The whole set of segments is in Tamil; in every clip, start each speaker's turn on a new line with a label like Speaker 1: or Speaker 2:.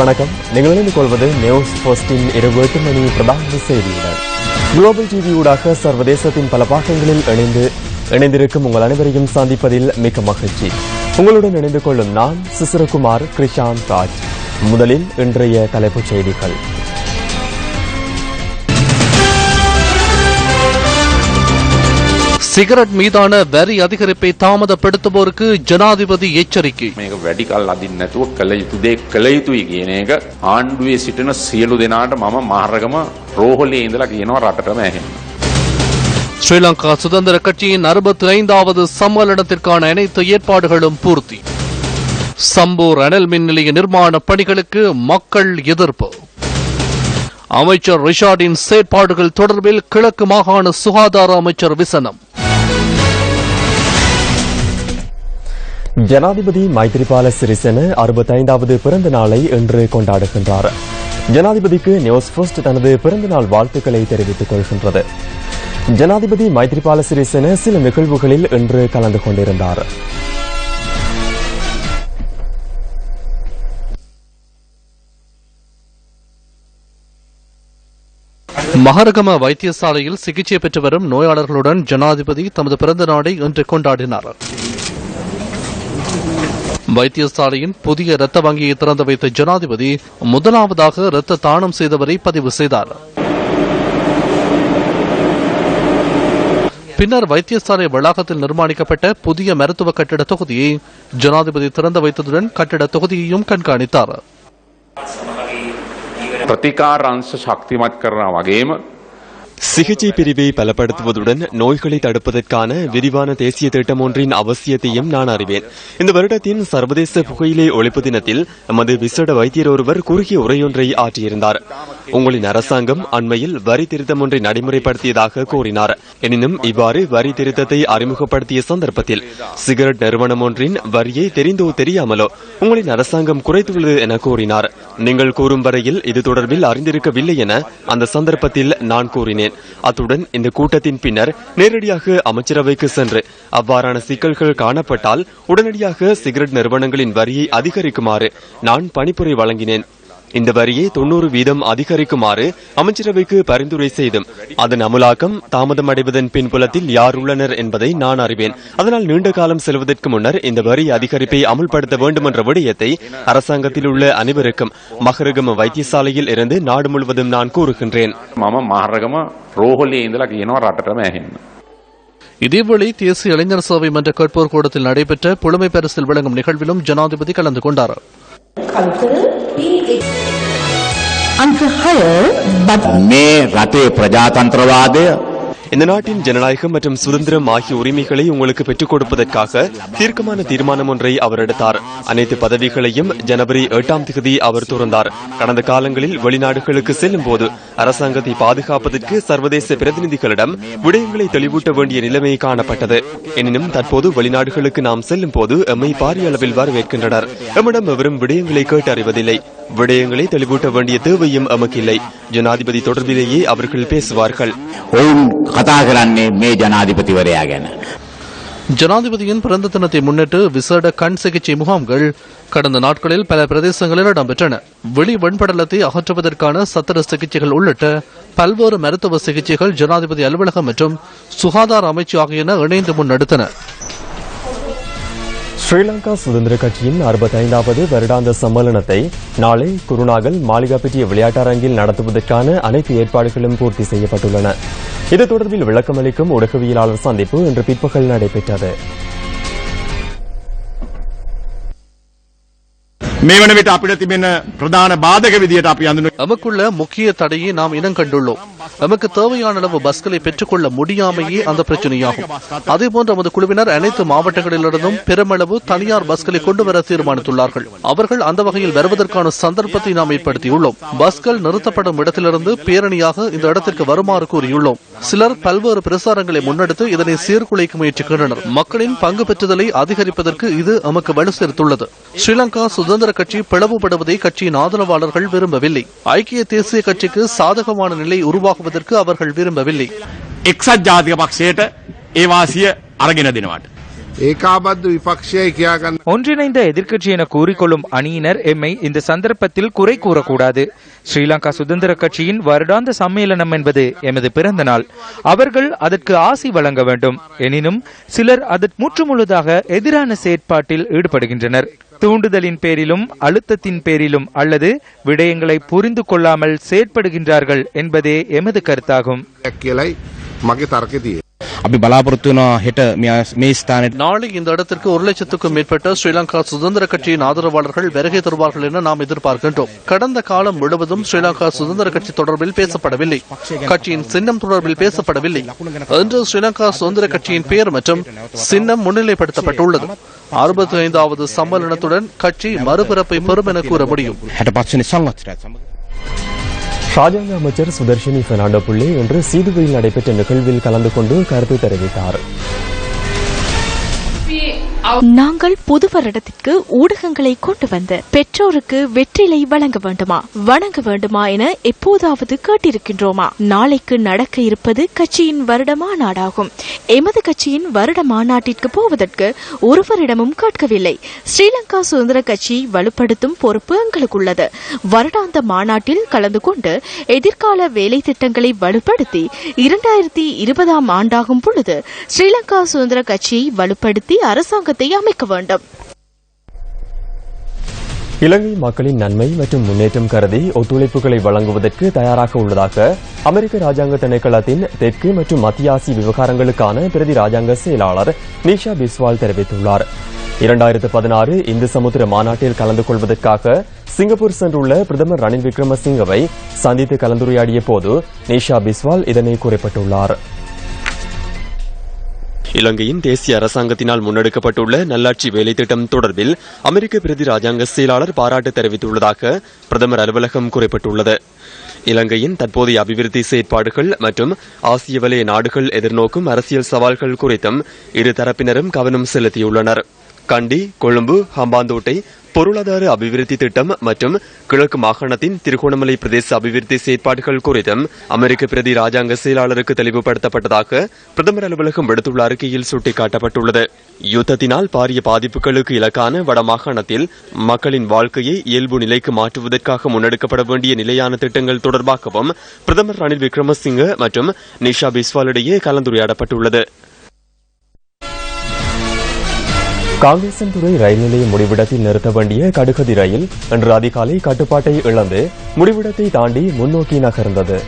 Speaker 1: வணக்கம். நீங்கள் இணைந்து கொள்வது நியூஸ் போஸ்டின் இரவு 8 மணி பிரதான செய்தியுடன். குளோபல் டிவி ஊடாக சர்வதேசத்தின் பல பாகங்களில் இணைந்திருக்கும் உங்கள் அனைவரையும் சந்திப்பதில் மிக்க மகிழ்ச்சி. உங்களுடன் இணைந்து கொள்ளும் நான் சிசிரகுமார் கிருஷாந்த் ராஜ். முதலில் இன்றைய தலைப்புச் செய்திகள்.
Speaker 2: சிகரெட் மீதான வரி அதிகரிப்பை தாமதப்படுத்துவோருக்கு ஜனாதிபதி எச்சரிக்கை.
Speaker 3: මේක වැඩි කල් අදින්න නැතුව කළ යුතු දේ කළ යුතුයි කියන එක ආණ්ඩුවේ සිටින සියලු දෙනාට මම මහරගම රෝහලේ ඉඳලා කියනවා රටටම ඇහෙන්න.
Speaker 2: ஸ்ரீலங்கா சுதந்திர கட்சியின் 65வது சம்மேளனத்திற்கான அனைத்து ஏற்பாடுகளும் பூர்த்தி. சம்பூர் அனல் மின் நிலைய நிர்மாண பணிகளுக்கு மக்கள் எதிர்ப்பு. அமைச்சர் ரிஷாடின் செயற்பாடுகள் தொடர்பில் கிழக்கு மாகாண சுகாதார அமைச்சர் விசனம்.
Speaker 1: ஜனாதிபதி மைத்ரிபால சிறிசேன 65வது பிறந்த நாளை இன்று கொண்டாடுகின்றார். ஜனாதிபதிக்கு நியூஸ் போஸ்ட் தனது பிறந்தநாள் வாழ்த்துக்களை தெரிவித்துக் கொள்கின்றது. ஜனாதிபதி மைத்ரிபால சிறிசேன சில நிகழ்வுகளில் இன்று கலந்து கொண்டிருந்தார்.
Speaker 2: மஹரகம வைத்தியசாலையில் சிகிச்சை பெற்று வரும் நோயாளர்களுடன் ஜனாதிபதி தமது பிறந்த நாளை இன்று கொண்டாடினார். வைத்தியசாலையின் புதிய இரத்த வங்கியை திறந்து வைத்த ஜனாதிபதி முதலாவதாக இரத்த தானம் செய்தவரை பதிவு செய்தார். பின்னர் வைத்தியசாலை வளாகத்தில் நிர்மாணிக்கப்பட்ட புதிய மருத்துவ கட்டிட தொகுதியை ஜனாதிபதி திறந்து வைத்ததுடன் கட்டிட தொகுதியையும் கண்காணித்தார்.
Speaker 3: ප්‍රතිකාර අංශ ශක්තිමත් කරනවා වගේම
Speaker 1: சிகிச்சை பிரிவை பலப்படுத்துவதுடன் நோய்களை தடுப்பதற்கான விரிவான தேசிய திட்டம் ஒன்றின் அவசியத்தையும் நான் அறிவேன். இந்த வருடத்தின் சர்வதேச புகையிலை ஒழிப்பு தினத்தில் எமது விசேட வைத்தியர் ஒருவர் குறுகிய உரையொன்றை ஆற்றியிருந்தார். உங்களின் அரசாங்கம் அண்மையில் வரி திருத்தம் ஒன்றை நடைமுறைப்படுத்தியதாக கூறினார். எனினும் இவ்வாறு வரி திருத்தத்தை அறிமுகப்படுத்திய சந்தர்ப்பத்தில் சிகரெட் நிறுவனம் ஒன்றின் வரியை தெரிந்தோ தெரியாமலோ உங்களின் அரசாங்கம் குறைத்துள்ளது என கூறினார். நீங்கள் கூறும் வரையில் இது தொடர்பில் அறிந்திருக்கவில்லை என அந்த சந்தர்ப்பத்தில் நான் கூறினேன். அத்துடன் இந்த கூட்டத்தின் பின்னர் நேரடியாக அமைச்சரவைக்கு சென்று அவ்வாறான சிக்கல்கள் காணப்பட்டால் உடனடியாக சிகரெட் நிறுவனங்களின் வரியை அதிகரிக்குமாறு நான் பணிப்புரை வழங்கினேன். இந்த வரியை 90% அதிகரிக்குமாறு அமைச்சரவைக்கு பரிந்துரை செய்தும் அதன் அமுலாக்கம் தாமதம் அடைவதன் பின்புலத்தில் யார் உள்ளனர் என்பதை நான் அறிவேன். அதனால் நீண்ட காலம் செல்வதற்கு முன்னர் இந்த வரி அதிகரிப்பை அமுல்படுத்த வேண்டும் என்ற விடயத்தை அரசாங்கத்தில் உள்ள அனைவருக்கும் மஹரகம வைத்தியசாலையில் இருந்து நாடு முழுவதும் நான் கூறுகின்றேன்.
Speaker 3: මම මහරගම රෝහලේ ඉඳලා කියනවා රටටම ඇහෙන්න.
Speaker 2: இதேவேளை தேசிய இளைஞர் சேவை மன்ற கேட்போர் கூடத்தில் நடைபெற்ற புலமை பரிசில் வழங்கும் நிகழ்விலும் ஜனாதிபதி கலந்து கொண்டார்.
Speaker 4: මේ රටේ ප්‍රජාතන්ත්‍රවාදය
Speaker 1: இந்த நாட்டின் ஜனநாயகம் மற்றும் சுதந்திரம் ஆகிய உரிமைகளை உங்களுக்கு பெற்றுக் கொடுப்பதற்காக தீர்க்கமான தீர்மானம் ஒன்றை அவர் எடுத்தார். அனைத்து பதவிகளையும் ஜனவரி 8ஆம் தேதி அவர் துறந்தார். கடந்த காலங்களில் வெளிநாடுகளுக்கு செல்லும் போது அரசாங்கத்தை பாதுகாப்பதற்கு சர்வதேச பிரதிநிதிகளிடம் விடயங்களை தெளிவூட்ட வேண்டிய நிலைமை காணப்பட்டது. எனினும் தற்போது வெளிநாடுகளுக்கு நாம் செல்லும் போது எம்மை பாரிய அளவில் வரவேற்கின்றனர். எம்மிடம் எவரும் விடயங்களை கேட்டறிவதில்லை. விடயங்களை தெளிவூட்ட வேண்டிய தேவையும் எமக்கு இல்லை. ஜனாதிபதி தொடர்பிலேயே அவர்கள் பேசுவார்கள்.
Speaker 4: කතා කරන්නේ මේ ජනාධිපතිවරයා ගැන.
Speaker 2: ஜனாதிபதியின் பிறந்த தினத்தை முன்னிட்டு விசேட கண் சிகிச்சை முகாம்கள் கடந்த நாட்களில் பல பிரதேசங்களில் இடம்பெற்றன. வெளி வெண்படலத்தை அகற்றுவதற்கான சத்திர சிகிச்சைகள் உள்ளிட்ட பல்வேறு மருத்துவ சிகிச்சைகள் ஜனாதிபதி அலுவலகம் மற்றும் சுகாதார அமைச்சு ஆகியன இணைந்து முன்னெடுத்தன.
Speaker 1: ஸ்ரீலங்கா சுதந்திர கட்சியின் 65வது வருடாந்த சம்மேளனத்தை நாளை குருநாகல் மாளிகாப்பட்டிய விளையாட்டரங்கில் நடத்துவதற்கான அனைத்து ஏற்பாடுகளும் பூர்த்தி செய்யப்பட்டுள்ளன. இது தொடர்பில் விளக்கமளிக்கும் ஊடகவியலாளர் சந்திப்பு இன்று பிற்பகல் நடைபெற்றது.
Speaker 5: මේ වන විට අපිට තිබෙන ප්‍රධාන බාධක විදියට අපි හඳුන්වන්නේ
Speaker 2: நமக்குள்ள முக்கிய தடையை நாம் இனம் கண்டுள்ளோம். நமக்கு தேவையான அளவு பஸ்களை பெற்றுக்கொள்ள முடியாமையே அந்த பிரச்சனையாகும். அதேபோன்று நமது குழுவினர் அனைத்து மாவட்டங்களிலிருந்தும் பெருமளவு தனியார் பஸ்களை கொண்டு வர தீர்மானித்துள்ளார்கள். அவர்கள் அந்த வகையில் வருவதற்கான சந்தர்ப்பத்தை நாம் ஏற்படுத்தியுள்ளோம். பஸ்கள் நிறுத்தப்படும் இடத்திலிருந்து பேரணியாக இந்த இடத்திற்கு வருமாறு கூறியுள்ளோம். சிலர் பல்வேறு பிரசாரங்களை முன்னெடுத்து இதனை சீர்குலைக்க முயற்சிக்கின்றனர். மக்களின் பங்கு பெற்றுதலை அதிகரிப்பதற்கு இது நமக்கு வலு சேர்த்துள்ளது. ஸ்ரீலங்கா சுதந்திர கட்சி பிளவுபடுவதை கட்சியின் ஆதரவாளர்கள் விரும்பவில்லை. ஐக்கிய தேசிய கட்சிக்கு சாதகமான நிலை உருவாகுவதற்கு அவர்கள் விரும்பவில்லை.
Speaker 5: එක්සත් ජාතික පක්ෂයට ඒ වාසිය අරගෙන දෙනවට
Speaker 6: ඒකාබද්ධ විපක්ෂයයි කියාගන්න.
Speaker 7: ஒன்றிணைந்த எதிர்க்கட்சி என கூறிக்கொள்ளும் அணியினர் எம்மை இந்த சந்தர்ப்பத்தில் குறை கூறக்கூடாது. ஸ்ரீலங்கா சுதந்திர கட்சியின் வருடாந்த சம்மேளனம் என்பது எமது பிறந்த நாள். அவர்கள் அதற்கு ஆசி வழங்க வேண்டும். எனினும் சிலர் அதற்கு முற்றுமுழுதாக எதிரான செயற்பாட்டில் ஈடுபடுகின்றனர். தூண்டுதலின் பேரிலும் அழுத்தத்தின் பேரிலும் அல்லது விடயங்களை புரிந்து கொள்ளாமல் செயற்படுகின்றார்கள் என்பதே எமது கருத்தாகும்.
Speaker 6: මගේ තර්කතිය.
Speaker 8: අපි බලාපොරොත්තු වෙනවා හෙට මේ ස්ථානයේ
Speaker 2: நாளை இந்த இடத்திற்கு 1,00,000க்கும் மேற்பட்ட ஸ்ரீலங்கா சுதந்திர கட்சியின் ஆதரவாளர்கள் வருகை தருவார்கள் என நாம் எதிர்பார்க்கின்றோம். கடந்த காலம் முழுவதும் ஸ்ரீலங்கா சுதந்திர கட்சி தொடர்பில் பேசப்படவில்லை, கட்சியின் சின்னம் தொடர்பில் பேசப்படவில்லை. இன்று ஸ்ரீலங்கா சுதந்திர கட்சியின் பெயர் மற்றும் சின்னம் முன்னிலைப்படுத்தப்பட்டுள்ளது. 65வது சம்மேளனத்துடன் கட்சி மறுபிறப்பை பெறும் என கூற முடியும்.
Speaker 8: 65 වෙනි සංවත්සරයත් සමග
Speaker 1: ராஜாங்க அமைச்சர் சுதர்ஷினி பெர்னாண்டோ புள்ளி இன்று சீதுவையில் நடைபெற்ற நிகழ்வில் கலந்து கொண்டு கருத்து தெரிவித்தார்.
Speaker 9: நாங்கள் புது வருடத்திற்கு ஊடகங்களை கொண்டு வந்து பெற்றோருக்கு வெற்றிலை வழங்க வேண்டுமா என எப்போதாவது கேட்டிருக்கின்றோமா? நாளைக்கு நடக்க இருப்பது கட்சியின் வருட மாநாடாகும். எமது கட்சியின் வருட மாநாட்டிற்கு போவதற்கு ஒருவரிடமும் கேட்கவில்லை. ஸ்ரீலங்கா சுதந்திர கட்சி வலுப்படுத்தும் பொறுப்பு எங்களுக்கு உள்ளது. வருடாந்த மாநாட்டில் கலந்து கொண்டு எதிர்கால வேலை திட்டங்களை வலுப்படுத்தி 2020 ஆண்டாகும் பொழுது ஸ்ரீலங்கா சுதந்திர கட்சியை வலுப்படுத்தி அரசாங்கத்தை அமைக்க வேண்டும்.
Speaker 1: இலங்கை மக்களின் நன்மை மற்றும் முன்னேற்றம் கருதி ஒத்துழைப்புகளை வழங்குவதற்கு தயாராக உள்ளதாக அமெரிக்க ராஜாங்க திணைக்களத்தின் தெற்கு மற்றும் மத்திய ஆசிய விவகாரங்களுக்கான பிரதி ராஜாங்க செயலாளர் நிஷா பிஸ்வால் தெரிவித்துள்ளார். 2016 இந்து சமுத்திர மாநாட்டில் கலந்து கொள்வதற்காக சிங்கப்பூர் சென்றுள்ள பிரதமர் ரணில் விக்ரமசிங்கவை சந்தித்து கலந்துரையாடிய போது நிஷா பிஸ்வால் இதனை குறிப்பிட்டுள்ளார். இலங்கையின் தேசிய அரசாங்கத்தினால் முன்னெடுக்கப்பட்டுள்ள நல்லாட்சி வேலை திட்டம் தொடர்பில் அமெரிக்க பிரதி ராஜாங்க செயலாளர் பாராட்டு தெரிவித்துள்ளதாக பிரதமர் அலுவலகம் குறிப்பிட்டுள்ளது. இலங்கையின் தற்போதைய அபிவிருத்தி செயற்பாடுகள் மற்றும் ஆசிய வலய நாடுகள் எதிர்நோக்கும் அரசியல் சவால்கள் குறித்தும் இரு தரப்பினரும் கவனம் செலுத்தியுள்ளனர். கண்டி, கொழும்பு, ஹம்பாந்தோட்டை பொருளாதார அபிவிருத்தி திட்டம் மற்றும் கிழக்கு மாகாணத்தின் திருகோணமலை பிரதேச அபிவிருத்தி செயற்பாடுகள் குறித்தும் அமெரிக்க பிரதி ராஜாங்க செயலாளருக்கு தெளிவுபடுத்தப்பட்டதாக பிரதமர் அலுவலகம் விடுத்துள்ள அறிக்கையில் சுட்டிக்காட்டப்பட்டுள்ளது. யுத்தத்தினால் பாரிய பாதிப்புகளுக்கு இலக்கான வடமாகாணத்தில் மக்களின் வாழ்க்கையை இயல்பு நிலைக்கு மாற்றுவதற்காக முன்னெடுக்கப்பட வேண்டிய நிலையான திட்டங்கள் தொடர்பாகவும் பிரதமர் ரணில் விக்ரமசிங்க மற்றும் நிஷா பிஸ்வால் இடையே கலந்துரையாடப்பட்டுள்ளது. காங்கேசன்துறை ரயில் நிலைய முடிவிடத்தில் நிறுத்த வேண்டிய கடுகதி ரயில் இன்று அதிகாலை கட்டுப்பாட்டை இழந்து முடிவிடத்தை தாண்டி முன்னோக்கி நகர்ந்தது.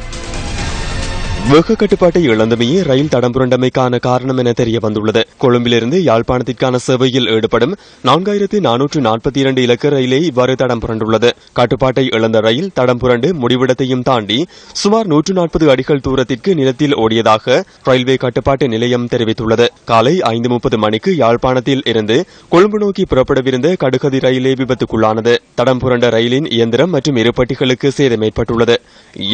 Speaker 1: வேக கட்டுப்பாட்டை இழந்தமையே ரயில் தடம் புரண்டமைக்கான காரணம் என தெரிய வந்துள்ளது. கொழும்பிலிருந்து யாழ்ப்பாணத்திற்கான சேவையில் ஈடுபடும் 4442 இலக்க ரயிலே இவ்வாறு தடம் புரண்டுள்ளது. கட்டுப்பாட்டை இழந்த ரயில் தடம் புரண்டு முடிவிடத்தையும் தாண்டி சுமார் 140 அடிகள் தூரத்திற்கு நிலத்தில் ஓடியதாக ரயில்வே கட்டுப்பாட்டு நிலையம் தெரிவித்துள்ளது. காலை 5:30 மணிக்கு யாழ்ப்பாணத்தில் இருந்து கொழும்பு நோக்கி புறப்படவிருந்த கடுகதி ரயிலே விபத்துக்குள்ளானது. தடம் புரண்ட ரயிலின் இயந்திரம் மற்றும் இருப்பட்டிகளுக்கு சேதம் ஏற்பட்டுள்ளது.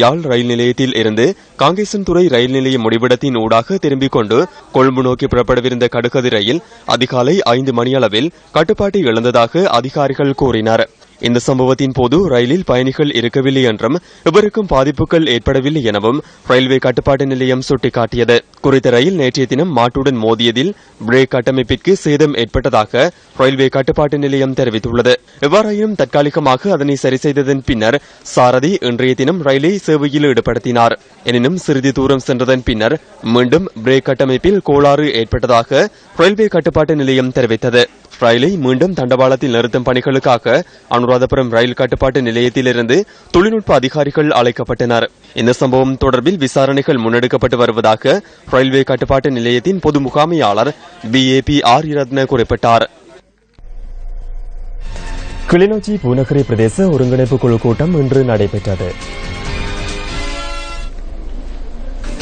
Speaker 1: யாழ் ரயில் நிலையத்தில் இருந்து காங்கேசன்துறை ரயில் நிலைய முடிவிடத்தின் ஊடாக திரும்பிக் கொண்டு கொழும்பு நோக்கி புறப்படவிருந்த கடுகதி ரயில் அதிகாலை 5 மணியளவில் கட்டுப்பாட்டை இழந்ததாக அதிகாரிகள் கூறினர். இந்த சம்பவத்தின் போது ரயிலில் பயணிகள் இருக்கவில்லை என்றும் எவருக்கும் பாதிப்புகள் ஏற்படவில்லை எனவும் ரயில்வே கட்டுப்பாட்டு நிலையம் சுட்டிக்காட்டியது. குறித்த ரயில் நேற்றைய தினம் மாட்டுடன் மோதியதில் பிரேக் கட்டமைப்பிற்கு சேதம் ஏற்பட்டதாக ரயில்வே கட்டுப்பாட்டு நிலையம் தெரிவித்துள்ளது. எவ்வாறாயினும் தற்காலிகமாக அதனை சரி செய்ததன் பின்னர் சாரதி இன்றைய தினம் ரயிலை சேவையில் ஈடுபடுத்தினார். எனினும் சிறிது தூரம் சென்றதன் பின்னர் மீண்டும் பிரேக் கட்டமைப்பில் கோளாறு ஏற்பட்டதாக ரயில்வே கட்டுப்பாட்டு நிலையம் தெரிவித்தது. ரயிலை மீண்டும் தண்டவாளத்தில் நிறுத்தும் பணிகளுக்காக அனுராதபுரம் ரயில் கட்டுப்பாட்டு நிலையத்திலிருந்து தொழில்நுட்ப அதிகாரிகள் அழைக்கப்பட்டனர். இந்த சம்பவம் தொடர்பில் விசாரணைகள் முன்னெடுக்கப்பட்டு வருவதாக ரயில்வே கட்டுப்பாட்டு நிலையத்தின் பொது முகாமையாளர் BAP ஆரியரத்ன குறிப்பிட்டார். கிளிநொச்சி பூநகரி பிரதேச ஒருங்கிணைப்பு குழு கூட்டம் இன்று நடைபெற்றது.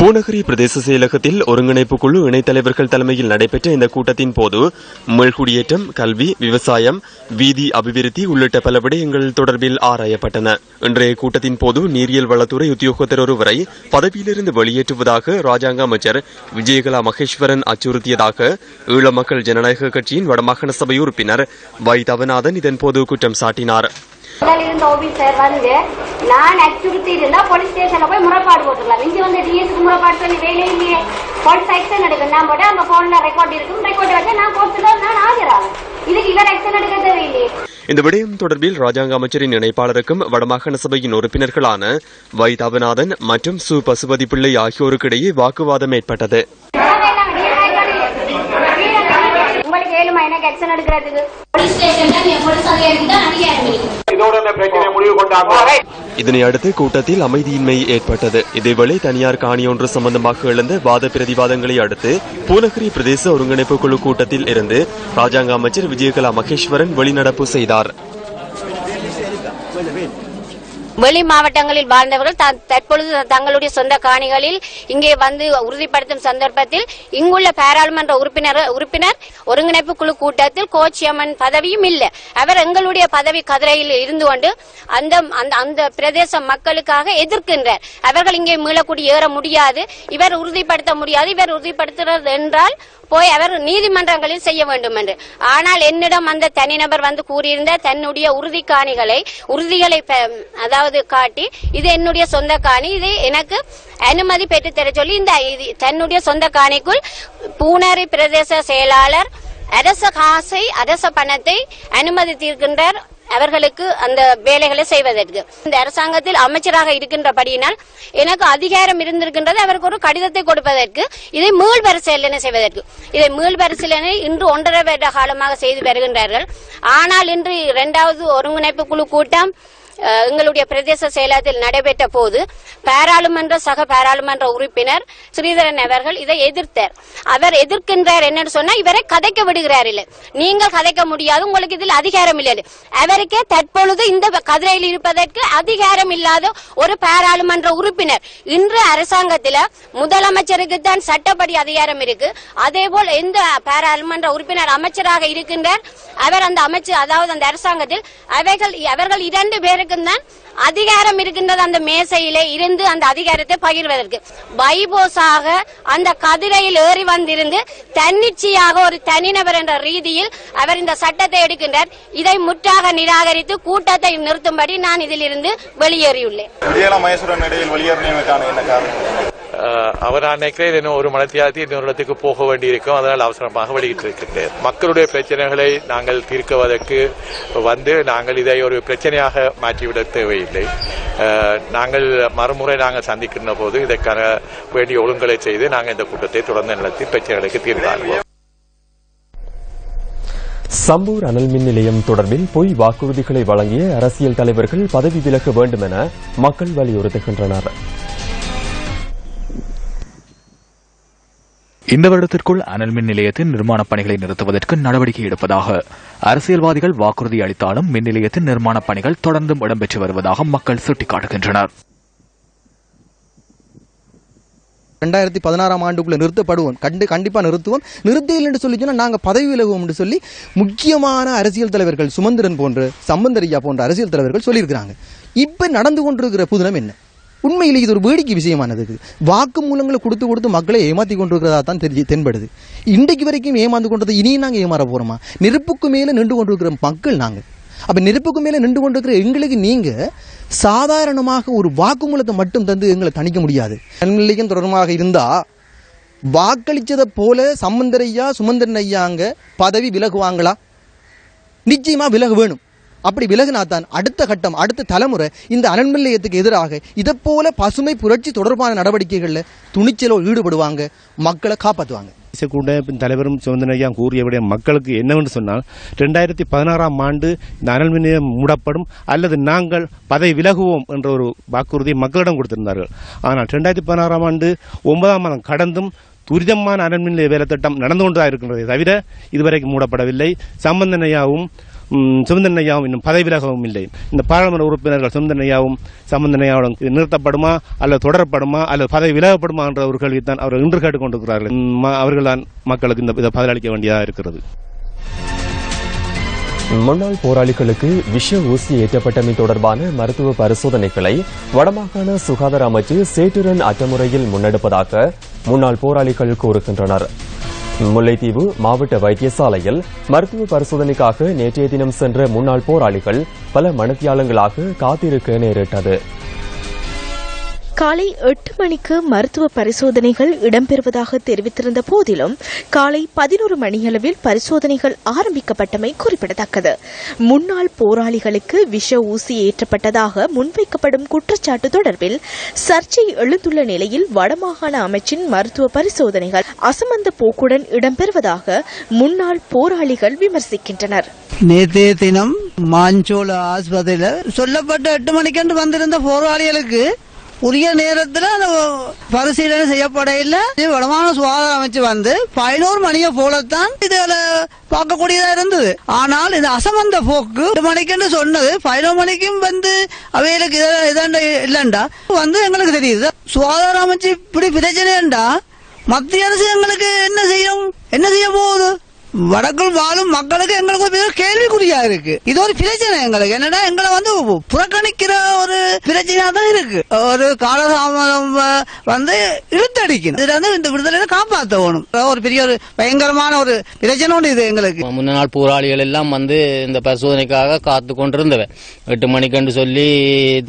Speaker 1: பூநகரி பிரதேச செயலகத்தில் ஒருங்கிணைப்பு குழு இணைத்தலைவர்கள் தலைமையில் நடைபெற்ற இந்த கூட்டத்தின் போது மீள்குடியேற்றம், கல்வி, விவசாயம், வீதி அபிவிருத்தி உள்ளிட்ட பல விடயங்கள் தொடர்பில் ஆராயப்பட்டன. இன்றைய கூட்டத்தின் போது நீரியல் வளத்துறை உத்தியோகத்தர் ஒருவரை பதவியிலிருந்து வெளியேற்றுவதாக ராஜாங்க அமைச்சர் விஜயகலா மகேஸ்வரன் அச்சுறுத்தியதாக ஈழ மக்கள் ஜனநாயக கட்சியின் வடமாகாண சபை உறுப்பினர் வை தவநாதன் இதன்போது குற்றம் சாட்டினார்.
Speaker 10: இருந்த ஆபீசர் வந்து நான் அச்சுறுத்தி இருந்தா போலீஸ் ஸ்டேஷன்ல போய் முறைப்பாடு போட்டுக்கலாம். இங்க வந்து டிஎஸ்க்கு முறைப்பாடு சொல்லி வேலையிலேயே போலீஸ் ஆக்ஷன் எடுக்க நான் போட்டு அங்க போன்ல ரெக்கார்ட் இருக்கும், ரெக்கார்ட் வச்சு நான் கோர்ட்டுல நான் ஆஜராகும். இதுக்கு இவர் ஆக்ஷன் எடுக்க தேவையில்லையே.
Speaker 1: இந்த விடயம் தொடர்பில் ராஜாங்க அமைச்சரின் இணைப்பாளருக்கும் வடமாகாண சபையின் உறுப்பினர்களான வை தவநாதன் மற்றும் சு பசுபதி பிள்ளை ஆகியோருக்கிடையே வாக்குவாதம் ஏற்பட்டது.
Speaker 10: உங்களுக்கு ஏழுமா எனக்கு ஆக்ஷன் எடுக்கிறதுக்கு
Speaker 1: இதனை அடுத்து கூட்டத்தில் அமைதியின்மை ஏற்பட்டது. இதேவேளை தனியார் காணி ஒன்று சம்பந்தமாக எழுந்த வாத பிரதிவாதங்களை அடுத்து பூநகரி பிரதேச ஒருங்கிணைப்பு குழு கூட்டத்தில் இருந்து ராஜாங்க அமைச்சர் விஜயகலா மகேஸ்வரன் வெளிநடப்பு செய்தார்.
Speaker 10: வெளி மாவட்டங்களில் வாழ்ந்தவர்கள் தற்பொழுது தங்களுடைய சொந்த காணிகளில் இங்கே வந்து உறுதிப்படுத்தும் சந்தர்ப்பத்தில் இங்குள்ள பாராளுமன்ற உறுப்பினர் ஒருங்கிணைப்பு குழு கூட்டத்தில் கோச்சியம்மன் பதவியும் இல்லை. அவர் எங்களுடைய பதவி கதிரையில் இருந்து கொண்டு அந்த பிரதேச மக்களுக்காக எதிர்க்கின்றார். அவர்கள் இங்கே மீளக்கூடி ஏற முடியாது, இவர் உறுதிப்படுத்த முடியாது. இவர் உறுதிப்படுத்துறது என்றால் போய் அவர் நீதிமன்றங்களில் செய்ய வேண்டும் என்று. ஆனால் என்னிடம் அந்த தனிநபர் வந்து கூறியிருந்த தன்னுடைய உறுதிகளை அதாவது காட்டி இது என்னுடைய சொந்த காணி, இது எனக்கு அனுமதி பெற்று தர சொல்லி இந்த தன்னுடைய சொந்த காணிக்குள் பூனரி பிரதேச செயலாளர் அரச பணத்தை அனுமதித்திருக்கின்றார் அவர்களுக்கு அந்த வேலைகளை செய்வதற்கு. இந்த அரசாங்கத்தில் அமைச்சராக இருக்கின்றபடியினால் எனக்கு அதிகாரம் இருந்திருக்கின்றது அவருக்கு ஒரு கடிதத்தை கொடுப்பதற்கு, இதை மீள் பரிசீலனை செய்வதற்கு. இதை மீள் பரிசீலனை இன்று 1.5 வருட காலமாக செய்து வருகின்றார்கள். ஆனால் இன்று 2வது ஒருங்கிணைப்பு குழு கூட்டம் எங்களுடைய பிரதேச செயலகத்தில் நடைபெற்ற போது சக பாராளுமன்ற உறுப்பினர் ஸ்ரீதரன் அவர்கள் இதை எதிர்த்தார். அவர் எதிர்க்கின்றார் என்னன்னு சொன்னா இவரை கதைக்க விடுகிறார். இல்லை, நீங்கள் கதைக்க முடியாது, உங்களுக்கு இதில் அதிகாரம் இல்லை. அவருக்கே தற்பொழுது இந்த கதிரையில் இருப்பதற்கு அதிகாரம் இல்லாத ஒரு பாராளுமன்ற உறுப்பினர். இன்று அரசாங்கத்தில் முதலமைச்சருக்கு தான் சட்டப்படி அதிகாரம் இருக்கு. அதே போல் எந்த பாராளுமன்ற உறுப்பினர் அமைச்சராக இருக்கின்றார், அவர் அந்த அமைச்சர் அதாவது அந்த அரசாங்கத்தில் அவர்கள் 2 பேருக்கு தான் அதிகாரம் இருக்கின்றது அந்த மேசையிலே இருந்து அந்த அதிகாரத்தை பகிர்வதற்கு. பைபோஸாக அந்த கதிரையில் ஏறி வந்திருந்து தன்னிச்சையாக ஒரு தனிநபர் என்ற ரீதியில் அவர் இந்த சட்டத்தை எடுக்கின்றார். இதை முற்றாக நிராகரித்து கூட்டத்தை நிறுத்தும்படி நான் இதில் இருந்து வெளியேறியுள்ளேன்.
Speaker 11: அவர் நான் நினைக்கிறேன் இன்னும் ஒரு மனத்தியாகி இன்னொரு இடத்துக்கு போக வேண்டியிருக்கும், அதனால் அவசரமாக வெளியிட்டிருக்கின்றேன். மக்களுடைய பிரச்சனைகளை நாங்கள் தீர்க்குவதற்கு நாங்கள் இதை ஒரு பிரச்சனையாக மாற்றிவிட தேவையில்லை. நாங்கள் மறுமுறை சந்திக்கின்ற போது இதற்கான வேண்டிய ஒழுங்குகளை செய்து நாங்கள் இந்த கூட்டத்தை தொடர்ந்து நடத்தி பிரச்சனைகளுக்கு தீர்வு காண்போம்.
Speaker 1: சம்பூர் அனல் மின் நிலையம் தொடர்பில் பொய் வாக்குறுதிகளை வழங்கிய அரசியல் தலைவர்கள் பதவி விலக வேண்டும் என மக்கள் வலியுறுத்துகின்றனர்.
Speaker 12: இந்த வருடத்திற்குள் அனல் மின் நிலையத்தின் நிர்மாணப் பணிகளை நிறுத்துவதற்கு நடவடிக்கை எடுப்பதாக அரசியல்வாதிகள் வாக்குறுதி அளித்தாலும் மின் நிலையத்தின் நிர்மாணப் பணிகள் தொடர்ந்தும் இடம்பெற்று வருவதாக மக்கள் சுட்டிக்காட்டுகின்றனர்.
Speaker 13: 2016 ஆண்டுக்குள்ள நிறுத்தப்படுவோம், கண்டிப்பா நிறுத்துவோம், நிறுத்தையில் என்று சொல்லி சொன்னா நாங்க பதவி விலகுவோம் என்று சொல்லி முக்கியமான அரசியல் தலைவர்கள் சுமந்திரன் போன்ற சம்பந்தரியா போன்ற அரசியல் தலைவர்கள் சொல்லியிருக்கிறாங்க. இப்ப நடந்து கொண்டிருக்கிற புதினம் என்ன? உண்மையில் இது ஒரு வேடிக்கை விஷயமானது. வாக்கு மூலங்களை கொடுத்து மக்களை ஏமாத்தி கொண்டிருக்கிறதா தான் தென்படுது. இன்றைக்கு வரைக்கும் ஏமாந்து கொண்டது, இனியும் நாங்கள் ஏமாற போறோமா? நெருப்புக்கு மேல நின்று கொண்டிருக்கிற மக்கள் நாங்கள். அப்ப நெருப்புக்கு மேல நின்று கொண்டிருக்கிற எங்களுக்கு நீங்க சாதாரணமாக ஒரு வாக்குமூலத்தை மட்டும் தந்து எங்களை தணிக்க முடியாது. நிலையம் தொடர்பாக இருந்தா வாக்களிச்சதை போல சுமந்திரன் ஐயாங்க பதவி விலகுவாங்களா? நிச்சயமா விலகு வேணும். அப்படி விலகினாத்தான் அடுத்த கட்டம், அடுத்த தலைமுறை இந்த அனல் மின் நிலையத்துக்கு எதிராக இதை போல பசுமை புரட்சி தொடர்பான நடவடிக்கைகளில் துணிச்சலோடு ஈடுபடுவாங்க, மக்களை காப்பாற்றுவாங்க.
Speaker 14: கூட தலைவரும் சுமந்திரன் ஐயா கூறியபடிய மக்களுக்கு என்னவென்று சொன்னால் 2016 ஆண்டு இந்த அனல் மின் நிலையம் மூடப்படும் அல்லது நாங்கள் பதவி விலகுவோம் என்ற ஒரு வாக்குறுதியை மக்களிடம் கொடுத்திருந்தார்கள். ஆனால் 2016 ஆண்டு 9ஆம் மாதம் கடந்தும் துரிதமான அனல் மின் நிலைய வேலை திட்டம் நடந்து கொண்டுதான் இருக்கின்றதை தவிர இதுவரைக்கும் மூடப்படவில்லை. சுமந்திரன் ஐயாவும் இன்னும் பதவி விலகவும் இல்லை. இந்த பாராளுமன்ற உறுப்பினர்கள் சுமந்திரன் ஐயாவும் நிறுத்தப்படுமா அல்லது தொடரப்படுமா அல்லது பதவி விலகப்படுமா என்ற ஒரு கேள்வித்தான் அவர்கள் இன்று கேட்டுக் கொண்டிருக்கிறார்கள். அவர்கள் தான் மக்களுக்கு இந்த பதிலளிக்க வேண்டியதாக இருக்கிறது.
Speaker 1: முன்னாள் போராளிகளுக்கு விஷ ஊசி ஏற்றப்பட்டமை தொடர்பான மருத்துவ பரிசோதனைகளை வடமாகாண சுகாதார அமைச்சு சேட்டுரன் அட்டமுறையில் முன்னெடுப்பதாக முன்னாள் போராளிகள் கூறுகின்றனர். முல்லைத்தீவு மாவட்ட வைத்தியசாலையில் மருத்துவ பரிசோதனைக்காக நேற்றைய தினம் சென்ற முன்னாள் போராளிகள் பல மணித்தியாலங்களாக காத்திருக்க நேரிட்டது.
Speaker 9: காலை 8 மணிக்கு மருத்துவ பரிசோதனைகள் இடம்பெறுவதாக தெரிவித்திருந்த போதிலும் காலை 11 மணியளவில் பரிசோதனைகள் ஆரம்பிக்கப்பட்டமை குறிப்பிடத்தக்கது. முன்னாள் போராளிகளுக்கு விஷ ஊசி ஏற்றப்பட்டதாக முன்வைக்கப்படும் குற்றச்சாட்டு தொடர்பில் சர்ச்சை எழுந்துள்ள நிலையில் வடமாகாண அமைச்சின் மருத்துவ பரிசோதனைகள் அசமந்த போக்குடன் இடம்பெறுவதாக முன்னாள் போராளிகள் விமர்சிக்கின்றனர்.
Speaker 15: நேற்றைய தினம் மாஞ்சோல ஆஸ்பத்திரியில் சொல்லப்பட்ட 8 மணிக்கு வந்திருந்த போராளிகளுக்கு உரிய நேரத்தில் பரிசீலனை செய்யப்பட இல்லை. வடமாகாண சுகாதார அமைச்சு வந்து 11 மணியை போலத்தான் இதில் பார்க்கக்கூடியதா இருந்தது. ஆனால் இந்த அசமந்த போக்கு 8 மணிக்கு சொன்னது 11 மணிக்கும் வந்து அவைகளுக்கு இல்லைண்டா வந்து எங்களுக்கு தெரியுது. சுகாதார அமைச்சு இப்படி பிரச்சனைண்டா மத்திய அரசு எங்களுக்கு என்ன செய்ய போகுது? வடக்குள் வாழும் மக்களுக்கு எங்களுக்கு கேள்விக்குறியா இருக்கு. இது ஒரு பிரச்சனை எங்களுக்கு. என்னன்னா எங்களை வந்து புறக்கணிக்கிற ஒரு பிரச்சனையா தான் இருக்கு. ஒரு காலதாமதம் வந்து இழுத்தடிக்கணும். இதுல வந்து இந்த விடுதலை காப்பாற்றணும். ஒரு பெரிய ஒரு பயங்கரமான ஒரு பிரச்சனை ஒன்று இது எங்களுக்கு.
Speaker 16: முன்னாள் போராளிகள் எல்லாம் வந்து இந்த பரிசோதனைக்காக காத்து கொண்டிருந்தவன் 8 மணிக்கு சொல்லி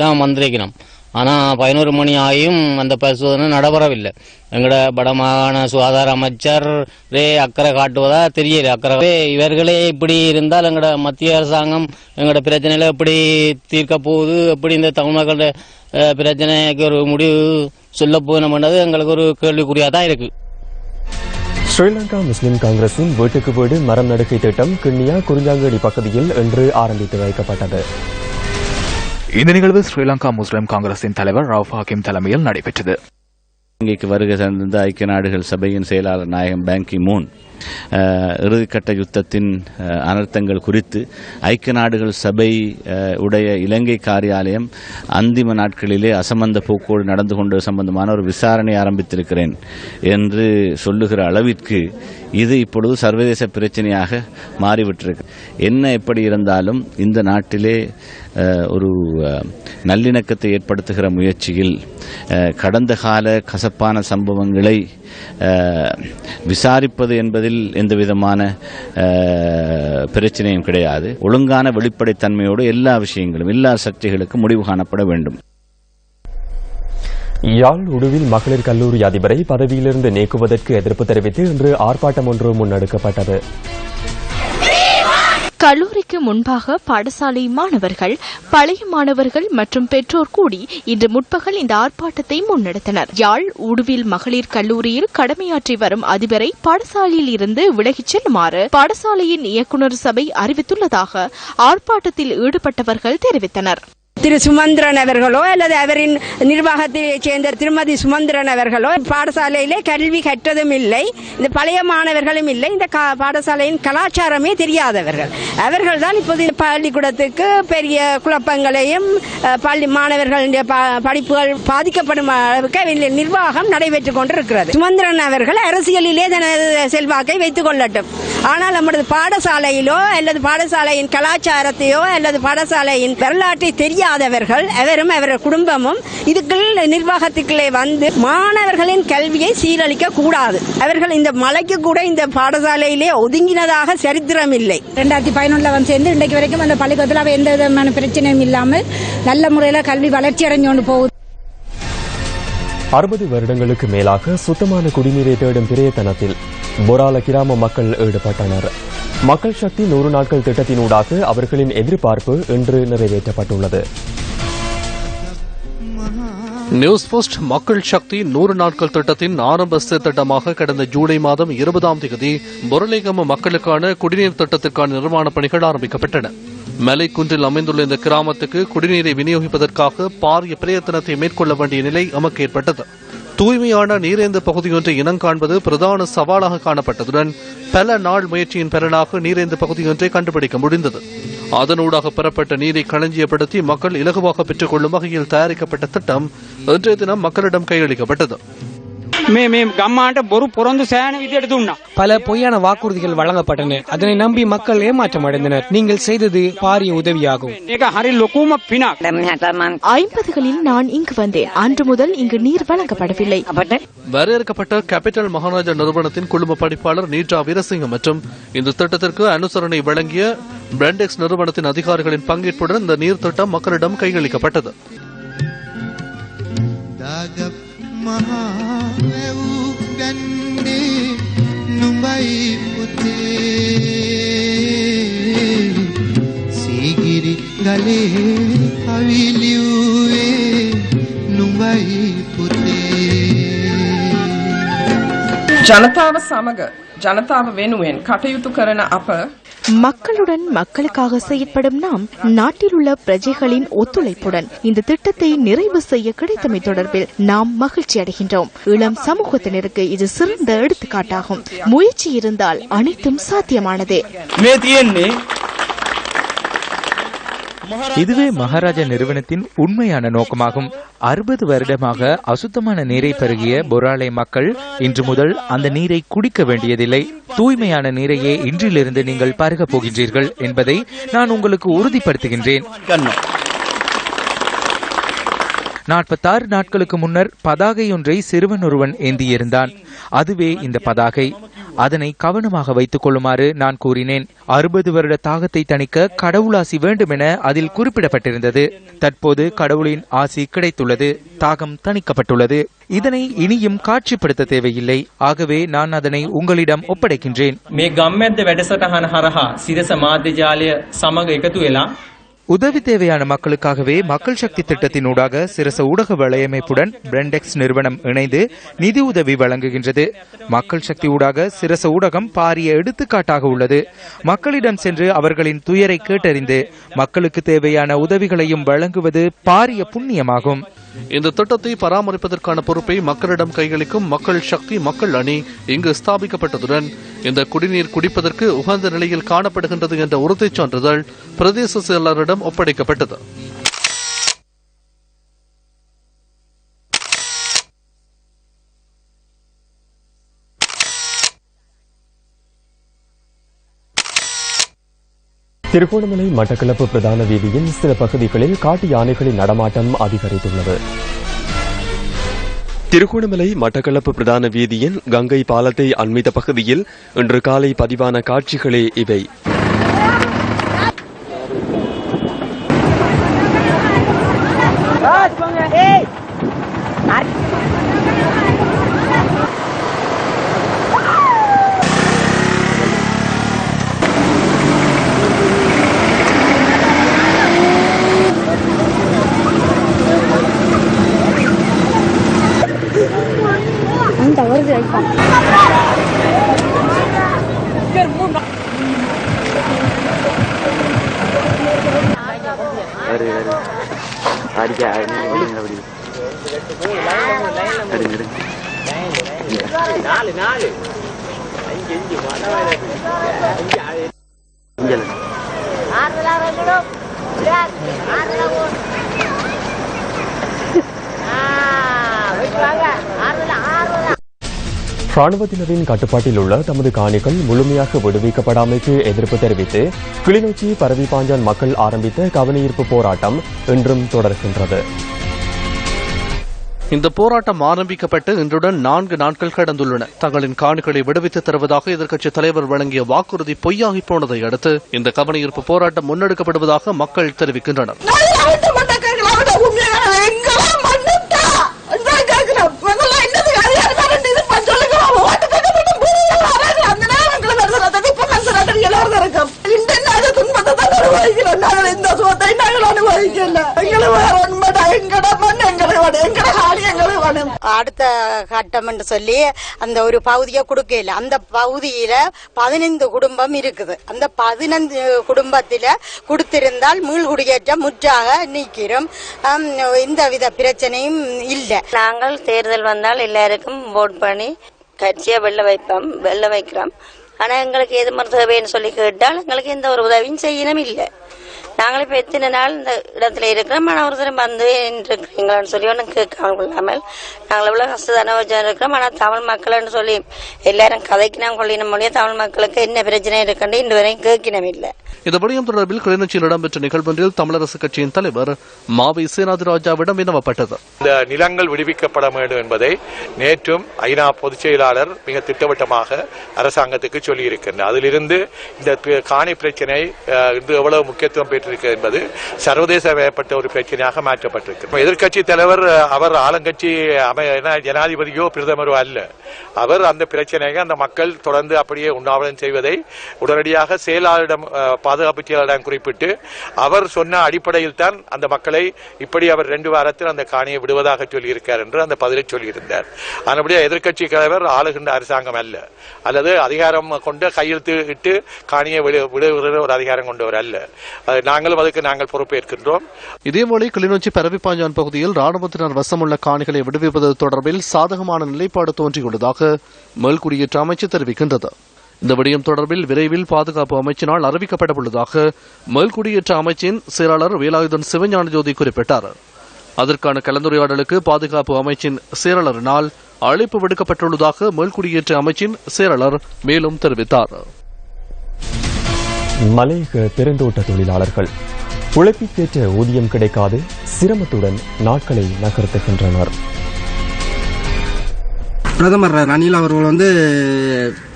Speaker 16: தான் வந்திருக்கணும். ஆனா 11 மணி ஆகியும் அந்த பரிசோதனை நடைபெறவில்லை. எங்கட வடமாகாண சுகாதார அமைச்சர் அக்கறை காட்டுவதா தெரியல. அக்கறை இவர்களே இப்படி இருந்தால் எங்கட மத்திய அரசாங்கம் எங்கட பிரச்சனையில எப்படி தீர்க்க போகுது, எப்படி இந்த தமிழ் மக்களோட பிரச்சனைக்கு ஒரு முடிவு சொல்ல போனது எங்களுக்கு ஒரு கேள்விக்குறியா தான் இருக்கு.
Speaker 1: ஸ்ரீலங்கா முஸ்லிம் காங்கிரசின் வீட்டுக்கு வீடு மரம் நடுக்கை திட்டம் கிண்ணியா குறிஞ்சாங்கடி பகுதியில் இன்று ஆரம்பித்து வைக்கப்பட்டது.
Speaker 12: இந்த நிகழ்வு ஸ்ரீலங்கா முஸ்லிம் காங்கிரசின் தலைவர் ரவுஃப் ஹக்கீம் தலைமையில் நடைபெற்றது.
Speaker 17: இங்கு வருகை தந்த ஐக்கிய நாடுகள் சபையின் செயலாளர் நாயகம் பான் கி மூன் இறுதிக்கட்ட யுத்தத்தின் அனர்த்தங்கள் குறித்து ஐக்கிய நாடுகள் சபை உடைய இலங்கை காரியாலயம் அந்திம நாட்களிலே அசமந்த போக்கோடு நடந்து கொண்டது சம்பந்தமான ஒரு விசாரணை ஆரம்பித்திருக்கிறேன் என்று சொல்லுகிற அளவிற்கு இது இப்பொழுது சர்வதேச பிரச்சனையாக மாறிவிட்டிருக்கு. என்ன எப்படி இருந்தாலும் இந்த நாட்டிலே ஒரு நல்லிணக்கத்தை ஏற்படுத்துகிற முயற்சியில் கடந்த கால கசப்பான சம்பவங்களை விசாரிப்பது என்பதில் எந்த விதமான பிரச்சனையும் கிடையாது. ஒழுங்கான வெளிப்படைத்தன்மையோடு எல்லா விஷயங்களும் எல்லா சர்ச்சைகளுக்கும் முடிவு காணப்பட வேண்டும்.
Speaker 1: யாழ் உடுவில் மகளிர் கல்லூரி அதிபரை பதவியிலிருந்து நீக்குவதற்கு எதிர்ப்பு தெரிவித்து இன்று ஆர்ப்பாட்டம் ஒன்று முன்னெடுக்கப்பட்டது.
Speaker 9: கல்லூரிக்கு முன்பாக பாடசாலை மாணவர்கள், பழைய மாணவர்கள் மற்றும் பெற்றோர் கூடி இன்று முற்பகல் இந்த ஆர்ப்பாட்டத்தை முன்னெடுத்தனர். யாழ் உடுவில் மகளிர் கல்லூரியில் கடமையாற்றி வரும் அதிபரை பாடசாலையில் இருந்து விலகிச் செல்லுமாறு பாடசாலையின் இயக்குநர் சபை அறிவித்துள்ளதாக ஆர்ப்பாட்டத்தில் ஈடுபட்டவர்கள் தெரிவித்தனர்.
Speaker 18: திரு சுமந்திரன் அவர்களோ அல்லது அவரின் நிர்வாகத்தை சேர்ந்த திருமதி சுமந்திரன் அவர்களோ பாடசாலையிலே கல்வி கற்றதும் இல்லை, இந்த பழைய மாணவர்களும் இல்லை, இந்த பாடசாலையின் கலாச்சாரமே தெரியாதவர்கள். அவர்கள் தான் இப்போது பள்ளிக்கூடத்துக்கு பெரிய குழப்பங்களையும் பள்ளி மாணவர்களுடைய படிப்புகள் பாதிக்கப்படும் அளவுக்கு நிர்வாகம் நடைபெற்றுக் கொண்டிருக்கிறது. சுமந்திரன் அவர்கள் அரசியலிலே தனது செல்வாக்கை வைத்துக் கொள்ளட்டும். ஆனால் நமது பாடசாலையிலோ அல்லது பாடசாலையின் கலாச்சாரத்தையோ அல்லது பாடசாலையின் வரலாற்றை தெரியாதவர்கள் அவரும் அவர்கள் குடும்பமும் இதுக்குள் நிர்வாகத்துக்குள்ளே வந்து மாணவர்களின் கல்வியை சீரழிக்க கூடாது. அவர்கள் இந்த மலைக்கு கூட இந்த பாடசாலையிலே ஒதுங்கினதாக சரித்திரம் இல்லை.
Speaker 19: 2011 சேர்ந்து இன்றைக்கு வரைக்கும் அந்த பள்ளிக்கூடத்தில் எந்த விதமான பிரச்சனையும் இல்லாமல் நல்ல முறையில் கல்வி வளர்ச்சி அடைஞ்சு கொண்டு போகுது.
Speaker 1: 60 வருடங்களுக்கு மேலாக சுத்தமான குடிநீரை தேடும் பிரயத்தனத்தில் பொரால கிராம மக்கள் ஈடுபட்டனர். மக்கள் சக்தி 100 நாட்கள் திட்டத்தினூடாக அவர்களின் எதிர்பார்ப்பு இன்று நிறைவேற்றப்பட்டுள்ளது.
Speaker 2: நியூஸ் போஸ்ட் மக்கள் சக்தி 100 நாட்கள் திட்டத்தின் ஆரம்ப திட்டமாக கடந்த ஜூலை மாதம் 20ஆம் தேதி பொருளைகம மக்களுக்கான குடிநீர் திட்டத்திற்கான நிர்மாணப் பணிகள் ஆரம்பிக்கப்பட்டன. மலைக்குன்றில் அமைந்துள்ள இந்த கிராமத்துக்கு குடிநீரை விநியோகிப்பதற்காக பாரிய பிரயத்தனத்தை மேற்கொள்ள வேண்டிய நிலை நமக்கு ஏற்பட்டது. தூய்மையான நீரேந்து பகுதியொன்றை இனங்காண்பது பிரதான சவாலாக காணப்பட்டதுடன் பல நாள் முயற்சியின் பலனாக நீரேந்து பகுதியொன்றை கண்டுபிடிக்க முடிந்தது. அதனூடாக பெறப்பட்ட நீரை களஞ்சியப்படுத்தி மக்கள் இலகுவாக பெற்றுக் கொள்ளும் வகையில் தயாரிக்கப்பட்ட திட்டம் இன்றைய தினம் மக்களிடம் கையளிக்கப்பட்டது.
Speaker 20: பல பொய்யான வாக்குறுதிகள் வழங்கப்பட்டன. அதனை நம்பி மக்கள் ஏமாற்றம் அடைந்தனர். நீங்கள் செய்தது பாரிய உதவியாகும்.
Speaker 9: 50களில் நான் இங்கு வந்தேன். அன்று முதல் இங்கு நீர் வழங்கப்படவில்லை.
Speaker 2: வரையறுக்கப்பட்ட கேபிட்டல் மகாராஜா நிறுவனத்தின் குழும பணிப்பாளர் நீட்ரா வீரசிங்கம் மற்றும் இந்த திட்டத்திற்கு அனுசரணை வழங்கிய பிராண்டெக்ஸ் நிறுவனத்தின் அதிகாரிகளின் பங்கேற்புடன் இந்த நீர் திட்டம் மக்களிடம் கையளிக்கப்பட்டது.
Speaker 21: ජනතාව සමග ජනතාව වෙනුවෙන් කටයුතු කරන අප
Speaker 9: மக்களுடன் மக்களுக்காக செயற்படும் நாம் நாட்டில் உள்ள பிரஜைகளின் ஒத்துழைப்புடன் இந்த திட்டத்தை நிறைவு செய்ய கிடைத்தமை தொடர்பில் நாம் மகிழ்ச்சி அடைகின்றோம். இளம் சமூகத்தினருக்கு இது சிறந்த எடுத்துக்காட்டாகும். முயற்சி இருந்தால் அனைத்தும் சாத்தியமானதே.
Speaker 7: இதுவே மகாராஜா நிறுவனத்தின் உண்மையான நோக்கமாகும். 60 வருடமாக அசுத்தமான நீரை பருகிய பொராலை மக்கள் இன்று முதல் அந்த நீரை குடிக்க வேண்டியதில்லை. தூய்மையான நீரையே இன்றிலிருந்து நீங்கள் பருகப் போகின்றீர்கள் என்பதை நான் உங்களுக்கு உறுதிப்படுத்துகின்றேன். 46 நாட்களுக்கு முன்னர் பதாகை ஒன்றை சிறுவன் ஒருவன் ஏந்தியிருந்தான். அதுவே இந்த பதாகை. அதனை கவனமாக வைத்துக் கொள்ளுமாறு நான் கூறினேன். 60 வருட தாகத்தை தணிக்க கடவுளாசி வேண்டும் என அதில் குறிப்பிடப்பட்டிருந்தது. தற்போது கடவுளின் ஆசி கிடைத்துள்ளது. தாகம் தணிக்கப்பட்டுள்ளது. இதனை இனியும் காட்சிப்படுத்த தேவையில்லை. ஆகவே நான் அதனை உங்களிடம் ஒப்படைக்கின்றேன். உதவி தேவையான மக்களுக்காகவே மக்கள் சக்தி திட்டத்தினூடாக சிரச ஊடக வலையமைப்புடன் பிராண்டெக்ஸ் நிறுவனம் இணைந்து நிதி உதவி வழங்குகின்றது. மக்கள் சக்தி ஊடாக சிரச ஊடகம் பாரிய எடுத்துக்காட்டாக உள்ளது. மக்களிடம் சென்று அவர்களின் துயரை கேட்டறிந்து மக்களுக்கு தேவையான உதவிகளையும் வழங்குவது பாரிய புண்ணியமாகும்.
Speaker 2: இந்த திட்டத்தை பராமரிப்பதற்கான பொறுப்பை மக்களிடம் கையளிக்கும் மக்கள் சக்தி மக்கள் அணி இங்கு ஸ்தாபிக்கப்பட்டதுடன் இந்த குடிநீர் குடிப்பதற்கு உகந்த நிலையில் காணப்படுகின்றது என்ற உறுதிச் சான்றிதழ் பிரதேச செயலாளரிடம் ஒப்படைக்கப்பட்டது.
Speaker 1: திருகோணமலை மட்டக்களப்பு பிரதான வீதியின் சில பகுதிகளில் காட்டு யானைகளின் நடமாட்டம் அதிகரித்துள்ளது. திருகோணமலை மட்டக்களப்பு பிரதான வீதியின் கங்கை பாலத்தை அண்மித்த பகுதியில் இன்று காலை பதிவான காட்சிகளே இவை. ராணுவத்தினரின் கட்டுப்பாட்டில் உள்ள தமது காணிகள் முழுமையாக விடுவிக்கப்படாமைக்கு எதிர்ப்பு தெரிவித்து கிளிநொச்சி பரவிப்பாஞ்சான் மக்கள் ஆரம்பித்த கவனஈர்ப்பு போராட்டம் இன்றும் தொடர்கின்றது.
Speaker 2: இந்த போராட்டம் ஆரம்பிக்கப்பட்டு இன்றுடன் 4 நாட்கள் கடந்துள்ளன. தங்களின் காணிகளை விடுவித்து தருவதாக எதிர்க்கட்சித் தலைவர் வழங்கிய வாக்குறுதி பொய்யாகி போனதை அடுத்து இந்த கவனஈர்ப்பு போராட்டம் முன்னெடுக்கப்படுவதாக மக்கள் தெரிவிக்கின்றனர்.
Speaker 22: அடுத்த கட்டம் என்று சொல்லி அந்த ஒரு பகுதியை கொடுக்கல. அந்த பகுதியில 15 குடும்பம் இருக்குது. அந்த 15 குடும்பத்தில கொடுத்திருந்தால் மீள்குடியேற்றம் முற்றாக நீக்கிறோம். இந்த வித பிரச்சனையும் இல்லை.
Speaker 23: நாங்கள் தேர்தல் வந்தால் எல்லாருக்கும் ஓட் பண்ணி கட்சியா வெள்ள வைக்கிறோம். ஆனா எங்களுக்கு எது மாதிரி தேவைன்னு சொல்லி கேட்டால் எங்களுக்கு எந்த ஒரு உதவியும் செய்யணும் இல்லை. நாங்கள் இப்ப எத்தனை நாள் இந்த இடத்துல இருக்கிறோம், ஆனா ஒரு தரம் வந்து இருக்கிறீங்களான்னு சொல்லி ஒன்றும் கேட்காமல் இல்லாமல் நாங்கள் எவ்வளவு கஷ்டத்தான இருக்கிறோம். ஆனா தமிழ் மக்கள்னு சொல்லி எல்லாரும் கதைக்கினா கொள்ளின மொழியா தமிழ் மக்களுக்கு என்ன பிரச்சனை இருக்குன்னு இன்று வரையும் கேட்கினம் இல்லை.
Speaker 2: இந்த விடயம் தொடர்பில் கிளிநொச்சியில் இடம்பெற்ற நிகழ்வொன்றில் தமிழரசு கட்சியின் தலைவர் மாவை சேனாதிராஜாவிடம் வினவப்பட்டது.
Speaker 11: இந்த நிலங்கள் விடுவிக்கப்பட வேண்டும் என்பதை நேற்றும் ஐநா பொதுச் செயலாளர் மிக திட்டவட்டமாக அரசாங்கத்துக்கு சொல்லியிருக்கின்றார். அதிலிருந்து இந்த காணி பிரச்சனை இன்று எவ்வளவு முக்கியத்துவம் பெற்றிருக்கிறது என்பது சர்வதேசமயப்பட்ட ஒரு பிரச்சனையாக மாற்றப்பட்டிருக்கு. எதிர்க்கட்சி தலைவர் அவர் ஆளுங்கட்சி ஜனாதிபதியோ பிரதமரோ அல்ல. அவர் அந்த பிரச்சனையை அந்த மக்கள் தொடர்ந்து அப்படியே உண்ணாவிரதம் செய்வதை உடனடியாக செயலாளரிடம் பாதுகாப்பு செயலாளரிடம் குறிப்பிட்டு அவர் சொன்ன அடிப்படையில் தான் அந்த மக்களை இப்படி அவர் 2 வாரத்தில் அந்த காணியை விடுவதாக சொல்லியிருக்கார் என்று அந்த பதிலை சொல்லியிருந்தார். அதனுடைய எதிர்க்கட்சி தலைவர் ஆளுகின்ற அரசாங்கம் அல்ல, அல்லது அதிகாரம் கொண்டு கையெழுத்து இட்டு காணியை விடுகிற ஒரு அதிகாரம் கொண்டவர் அல்ல. நாங்களும் அதுக்கு நாங்கள் பொறுப்பேற்கின்றோம்.
Speaker 2: இதேவேளை கிளிநொச்சி பரவிப்பாஞ்சான் பகுதியில் ராணுவத்தினர் வசமுள்ள காணிகளை விடுவிப்பது தொடர்பில் சாதகமான நிலைப்பாடு தோன்றியுள்ளதாக மேல்குடியேற்ற அமைச்சு தெரிவிக்கின்றது. இந்த விடயம் தொடர்பில் விரைவில் பாதுகாப்பு அமைச்சினால் அறிவிக்கப்படவுள்ளதாக மேல்குடியேற்ற அமைச்சின் செயலாளர் வேலாயுதன் சிவஞான ஜோதி குறிப்பிட்டார். அதற்கான கலந்துரையாடலுக்கு பாதுகாப்பு அமைச்சின் செயலாளரினால் அழைப்பு விடுக்கப்பட்டுள்ளதாக மேல்குடியேற்ற அமைச்சின் செயலாளர் மேலும் தெரிவித்தார்.
Speaker 1: மலையக பெருந்தோட்ட தொழிலாளர்கள் உழைப்பிற்கேற்ற ஊதியம் கிடைக்காது சிரமத்துடன் நாட்களை நகர்த்துகின்றனர்.
Speaker 3: பிரதமர் ரணில் அவர்கள்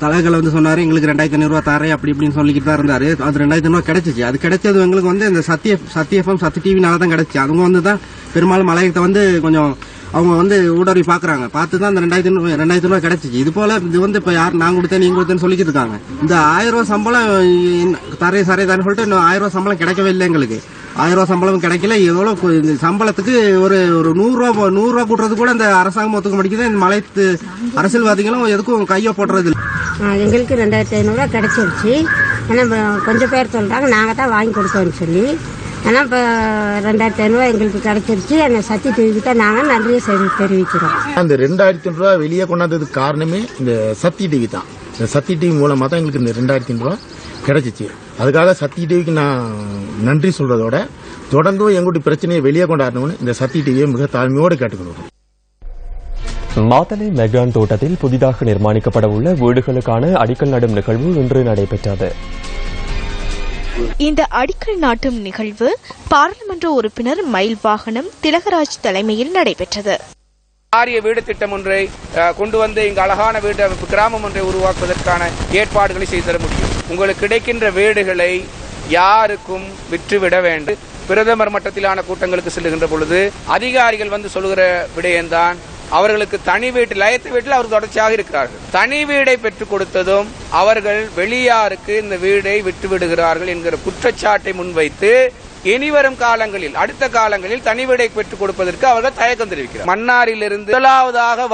Speaker 3: தலைகளை சொன்னாரு, எங்களுக்கு 2500 ரூபாய் தாரேன் அப்படி இப்படின்னு சொல்லிக்கிட்டு தான் இருந்தாரு. அது 2500 ரூபாய் கிடைச்சிச்சு. அது கிடைச்சது எங்களுக்கு இந்த சத்திய FM சத்தி டிவினால தான் கிடைச்சி. அவங்க தான் பெரும்பாலும் மலையகத்தை கொஞ்சம் அவங்க ஊடுருவி பாக்குறாங்க. பார்த்து தான் அந்த 2000 ரூபாய் கிடைச்சிச்சு. இது போல இது இப்ப யார் நான் கொடுத்தேன் நீங்க கொடுத்தேன்னு சொல்லிக்கிட்டு இருக்காங்க. இந்த 1000 ரூபாய் சம்பளம் தரே சரேதான்னு சொல்லிட்டு இன்னும் 1000 ரூபாய் சம்பளம் கிடைக்கவே இல்லை. எங்களுக்கு 1000 ரூபாய் சம்பளம் கிடைக்கல. எவ்வளவு சம்பளத்துக்கு ஒரு 100 ரூபாய் கூட்டுறது கூட இந்த அரசாங்கம் ஒத்துக்க மாட்டேங்குது. இந்த மலையத்து அரசியல்வாதிகளும் எதுக்கும் கையை போடுறது இல்லை.
Speaker 4: எங்களுக்கு 2500 ரூபாய் கிடைச்சிருச்சு. ஏன்னா கொஞ்சம் பேர் சொல்றாங்க நாங்க தான் வாங்கி கொடுத்தோம்னு சொல்லி. ஆனா இப்ப 2500 ரூபாய் எங்களுக்கு கிடைச்சிருச்சு. அந்த சத்தி டிவிக்கு தான் நாங்க நன்றியை தெரிவிக்கிறோம்.
Speaker 5: அந்த 2500 ரூபாய் வெளியே கொண்டாந்ததுக்கு காரணமே இந்த சத்தி டிவி தான். இந்த சத்தி டிவி மூலமா தான் எங்களுக்கு இந்த 2500 ரூபாய் கிடைச்சிச்சு. அதுக்காக சத்தி டிவிக்கு நான் நன்றி சொல்றதோட தொடர்ந்து எங்களுடைய பிரச்சனையை வெளியே கொண்டாடணும்னு இந்த சத்தி டிவியை மிக தாழ்மையோடு கேட்டுக்கொள்கிறோம்.
Speaker 1: மாத்தளை மெக்ரான் தோட்டத்தில் புதிதாக நிர்மாணிக்கப்பட உள்ள வீடுகளுக்கான அடிக்கல் நடும் நிகழ்வு இன்று நடைபெற்றது.
Speaker 9: இந்த அடிக்கல் நாட்டும் நிகழ்வு பாராளுமன்ற உறுப்பினர் மயில் வாகனம் திலகராஜ் தலைமையில் நடைபெற்றது.
Speaker 24: பாரிய வீடு திட்டம் ஒன்றை கொண்டு வந்து இங்கு அழகான வீடு கிராமம் ஒன்றை உருவாக்குவதற்கான ஏற்பாடுகளை செய்து தர முடியும். உங்களுக்கு கிடைக்கின்ற வீடுகளை யாருக்கும் விற்றுவிட வேண்டும். பிரதமர் மட்டத்திலான கூட்டங்களுக்கு செல்லுகின்ற பொழுது அதிகாரிகள் சொல்லுகிற விடயம்தான், அவர்களுக்கு தனி வீட்டு லயத்து வீட்டில் அவர் தொடர்ச்சியாக இருக்கிறார்கள். தனி வீடை பெற்றுக் கொடுத்ததும் அவர்கள் வெளியாருக்கு இந்த வீடை விட்டு விடுகிறார்கள் என்கிற குற்றச்சாட்டை முன்வைத்து இனிவரும் காலங்களில் அடுத்த காலங்களில் தனி வீடை பெற்றுக் கொடுப்பதற்கு அவர்கள் தயக்கம் தெரிவிக்கிறார். மன்னாரிலிருந்து முதலாவதாக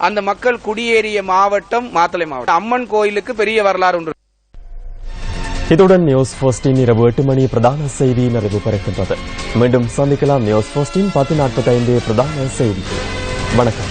Speaker 24: அந்த மக்கள் குடியேறிய மாவட்டம் மாத்தளை மாவட்டம். அம்மன் கோயிலுக்கு பெரிய வரலாறு ஒன்று.
Speaker 1: இதுடன் நியூஸ் 14 இரவு 8 மணி பிரதான செய்தி நிறைவு பெறுகின்றது. மீண்டும் சந்திக்கலாம். நியூஸ் 14 10:45 பிரதான செய்தி. வணக்கம்.